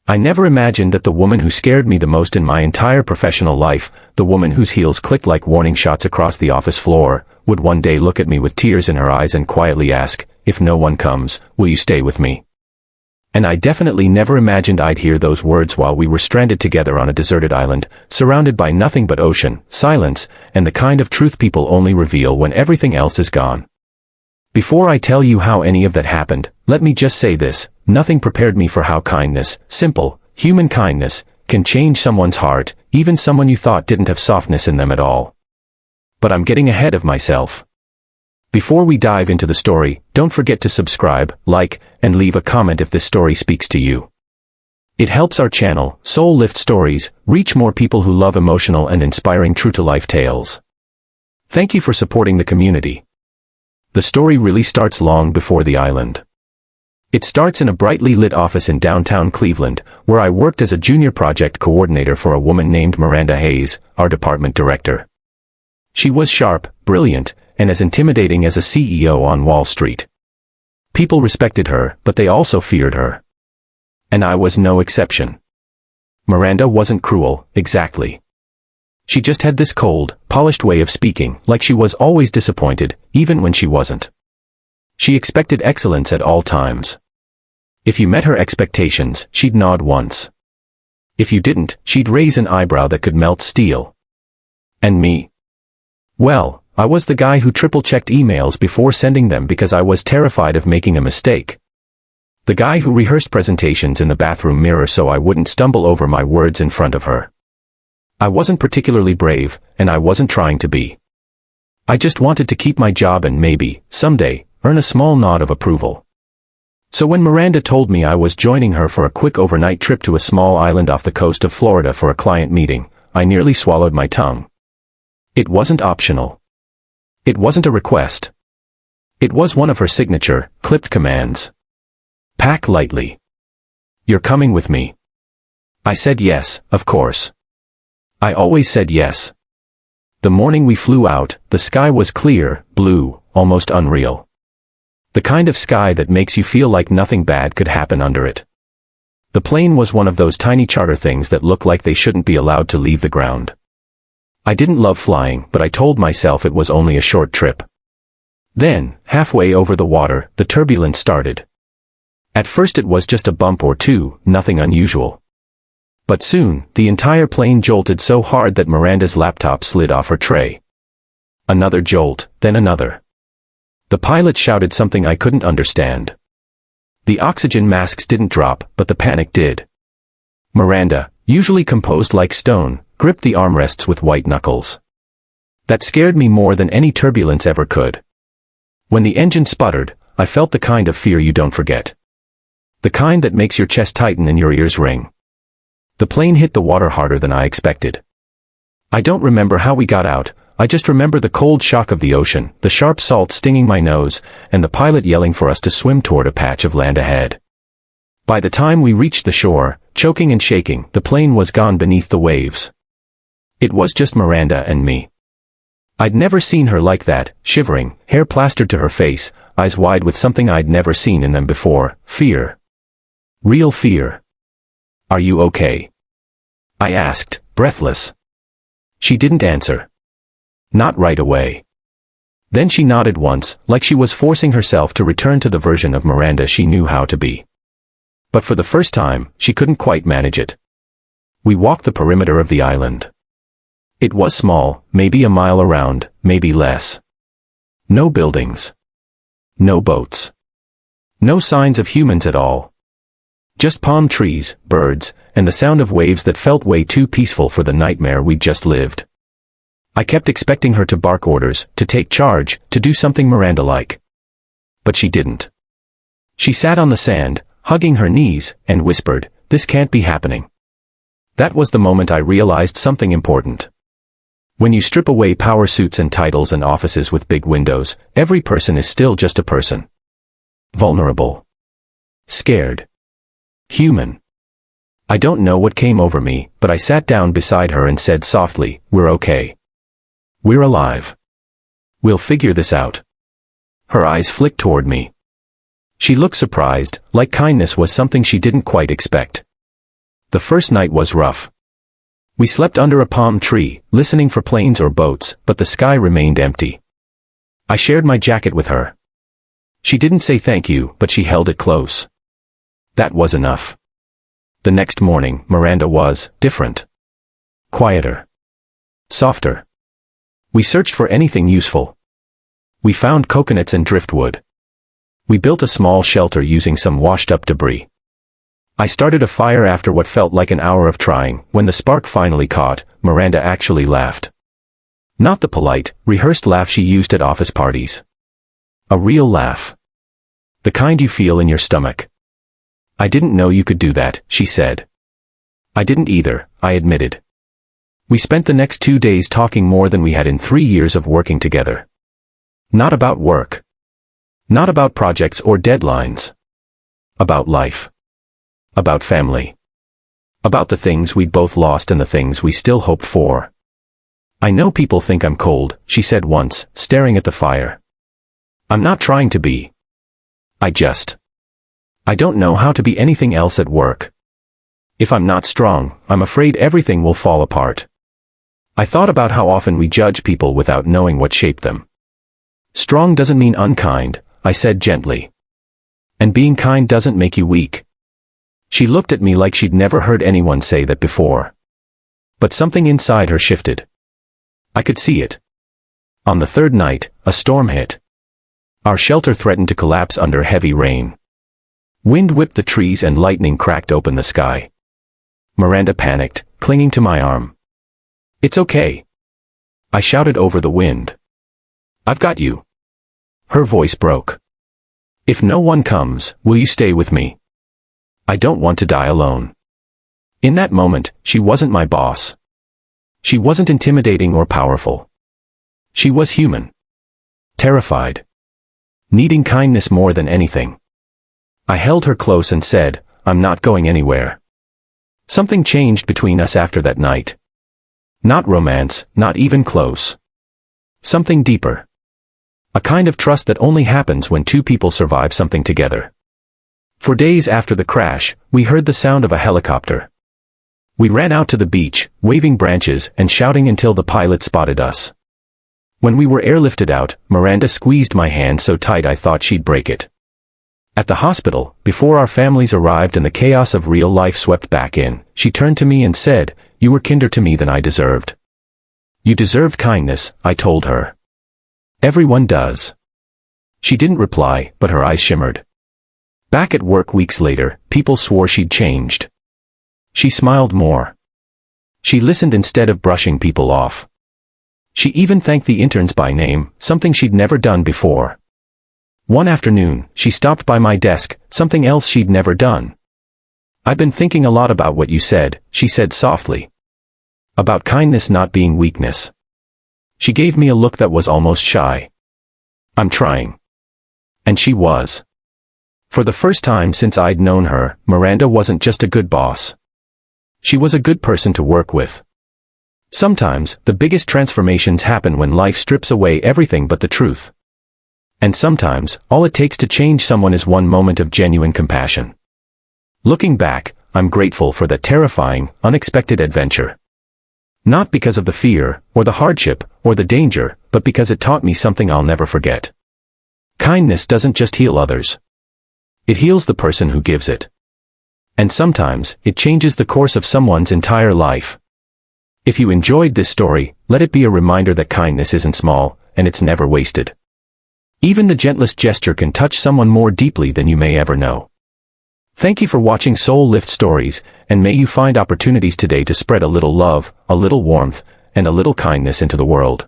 I never imagined that the woman who scared me the most in my entire professional life, the woman whose heels clicked like warning shots across the office floor, would one day look at me with tears in her eyes and quietly ask, "If no one comes, will you stay with me?" And I definitely never imagined I'd hear those words while we were stranded together on a deserted island, surrounded by nothing but ocean, silence, and the kind of truth people only reveal when everything else is gone. Before I tell you how any of that happened, let me just say this: nothing prepared me for how kindness, simple, human kindness, can change someone's heart, even someone you thought didn't have softness in them at all. But I'm getting ahead of myself. Before we dive into the story, don't forget to subscribe, like, and leave a comment if this story speaks to you. It helps our channel, Soul Lift Stories, reach more people who love emotional and inspiring true-to-life tales. Thank you for supporting the community. The story really starts long before the island. It starts in a brightly lit office in downtown Cleveland, where I worked as a junior project coordinator for a woman named Miranda Hayes, our department director. She was sharp, brilliant, and as intimidating as a CEO on Wall Street. People respected her, but they also feared her. And I was no exception. Miranda wasn't cruel, exactly. She just had this cold, polished way of speaking, like she was always disappointed, even when she wasn't. She expected excellence at all times. If you met her expectations, she'd nod once. If you didn't, she'd raise an eyebrow that could melt steel. And me? Well, I was the guy who triple-checked emails before sending them because I was terrified of making a mistake. The guy who rehearsed presentations in the bathroom mirror so I wouldn't stumble over my words in front of her. I wasn't particularly brave, and I wasn't trying to be. I just wanted to keep my job and maybe, someday, earn a small nod of approval. So when Miranda told me I was joining her for a quick overnight trip to a small island off the coast of Florida for a client meeting, I nearly swallowed my tongue. It wasn't optional. It wasn't a request. It was one of her signature, clipped commands. Pack lightly. You're coming with me. I said yes, of course. I always said yes. The morning we flew out, the sky was clear, blue, almost unreal. The kind of sky that makes you feel like nothing bad could happen under it. The plane was one of those tiny charter things that look like they shouldn't be allowed to leave the ground. I didn't love flying, but I told myself it was only a short trip. Then, halfway over the water, the turbulence started. At first it was just a bump or two, nothing unusual. But soon, the entire plane jolted so hard that Miranda's laptop slid off her tray. Another jolt, then another. The pilot shouted something I couldn't understand. The oxygen masks didn't drop, but the panic did. Miranda, usually composed like stone, gripped the armrests with white knuckles. That scared me more than any turbulence ever could. When the engine sputtered, I felt the kind of fear you don't forget. The kind that makes your chest tighten and your ears ring. The plane hit the water harder than I expected. I don't remember how we got out, I just remember the cold shock of the ocean, the sharp salt stinging my nose, and the pilot yelling for us to swim toward a patch of land ahead. By the time we reached the shore, choking and shaking, the plane was gone beneath the waves. It was just Miranda and me. I'd never seen her like that, shivering, hair plastered to her face, eyes wide with something I'd never seen in them before, fear. Real fear. "Are you okay?" I asked, breathless. She didn't answer. Not right away. Then she nodded once, like she was forcing herself to return to the version of Miranda she knew how to be. But for the first time, she couldn't quite manage it. We walked the perimeter of the island. It was small, maybe a mile around, maybe less. No buildings. No boats. No signs of humans at all. Just palm trees, birds, and the sound of waves that felt way too peaceful for the nightmare we'd just lived. I kept expecting her to bark orders, to take charge, to do something Miranda-like. But she didn't. She sat on the sand, hugging her knees, and whispered, "This can't be happening." That was the moment I realized something important. When you strip away power suits and titles and offices with big windows, every person is still just a person. Vulnerable. Scared. Human. I don't know what came over me, but I sat down beside her and said softly, "We're okay. We're alive. We'll figure this out." Her eyes flicked toward me. She looked surprised, like kindness was something she didn't quite expect. The first night was rough. We slept under a palm tree, listening for planes or boats, but the sky remained empty. I shared my jacket with her. She didn't say thank you, but she held it close. That was enough. The next morning, Miranda was different. Quieter. Softer. We searched for anything useful. We found coconuts and driftwood. We built a small shelter using some washed-up debris. I started a fire after what felt like an hour of trying. When the spark finally caught, Miranda actually laughed. Not the polite, rehearsed laugh she used at office parties. A real laugh. The kind you feel in your stomach. I didn't know you could do that, she said. I didn't either, I admitted. We spent the next 2 days talking more than we had in 3 years of working together. Not about work. Not about projects or deadlines. About life. About family. About the things we'd both lost and the things we still hoped for. I know people think I'm cold, she said once, staring at the fire. I'm not trying to be. I don't know how to be anything else at work. If I'm not strong, I'm afraid everything will fall apart. I thought about how often we judge people without knowing what shaped them. Strong doesn't mean unkind, I said gently. And being kind doesn't make you weak. She looked at me like she'd never heard anyone say that before. But something inside her shifted. I could see it. On the third night, a storm hit. Our shelter threatened to collapse under heavy rain. Wind whipped the trees and lightning cracked open the sky. Miranda panicked, clinging to my arm. It's okay. I shouted over the wind. I've got you. Her voice broke. If no one comes, will you stay with me? I don't want to die alone. In that moment, she wasn't my boss. She wasn't intimidating or powerful. She was human. Terrified. Needing kindness more than anything. I held her close and said, I'm not going anywhere. Something changed between us after that night. Not romance, not even close. Something deeper. A kind of trust that only happens when two people survive something together. For days after the crash, we heard the sound of a helicopter. We ran out to the beach, waving branches and shouting until the pilot spotted us. When we were airlifted out, Miranda squeezed my hand so tight I thought she'd break it. At the hospital, before our families arrived and the chaos of real life swept back in, she turned to me and said, You were kinder to me than I deserved. You deserved kindness, I told her. Everyone does. She didn't reply, but her eyes shimmered. Back at work weeks later, people swore she'd changed. She smiled more. She listened instead of brushing people off. She even thanked the interns by name, something she'd never done before. One afternoon, she stopped by my desk, something else she'd never done. I've been thinking a lot about what you said, she said softly. About kindness not being weakness. She gave me a look that was almost shy. I'm trying. And she was. For the first time since I'd known her, Miranda wasn't just a good boss. She was a good person to work with. Sometimes, the biggest transformations happen when life strips away everything but the truth. And sometimes, all it takes to change someone is one moment of genuine compassion. Looking back, I'm grateful for that terrifying, unexpected adventure. Not because of the fear, or the hardship, or the danger, but because it taught me something I'll never forget. Kindness doesn't just heal others. It heals the person who gives it. And sometimes, it changes the course of someone's entire life. If you enjoyed this story, let it be a reminder that kindness isn't small, and it's never wasted. Even the gentlest gesture can touch someone more deeply than you may ever know. Thank you for watching Soul Lift Stories, and may you find opportunities today to spread a little love, a little warmth, and a little kindness into the world.